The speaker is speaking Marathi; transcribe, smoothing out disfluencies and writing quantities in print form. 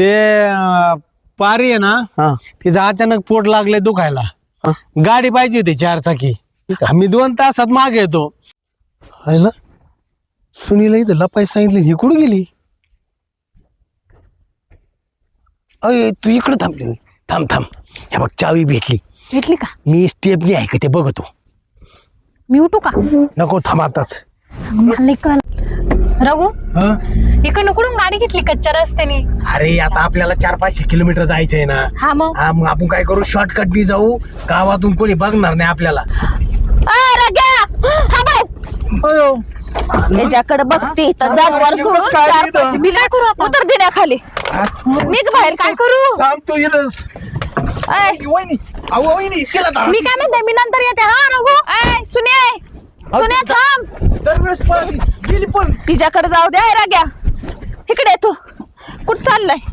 ते पारी आहे ना हा तिचं अचानक पोट लागले दुखायला. गाडी पाहिजे होती 4 चाकी. आम्ही 2 तासात मागे येतो. ना सुनीला इथं लपाय सांगितलं, ही कुठं गेली? अय तू इकडं थांबली होय. थांब थांब, हे बघ चावी भेटली. भेटली का? मी स्टेपनी आहे का ते बघतो. मी उठू का? नको थांब आताच. मला कळ. रघु हा? इकडनं कुठून गाडी घेतली कच्च्या रस्त्याने? अरे आता आपल्याला 400-500 किलोमीटर जायचंय ना. हा मग मग आपण काय करू, शॉर्टकटनी जाऊ. गावातून कोणी बघणार नाही आपल्याला. अयो त्याच्याकडे बघते तर जानवर सोडून काय चार इथं? पैसे. मी काय करू आता? उतर देण्याखाली निघ बाहेर. काय करू? थांब तू इथं. ऐ, वहिनी तिला धरा. मी काय म्हणते, मी नंतर येते. हा रघु ऐ, सुने थांब. दरवेळेस पळती. गेली पण. तिच्याकडे जाऊ दे. राग्या इकडे तू कुठं चाललाय?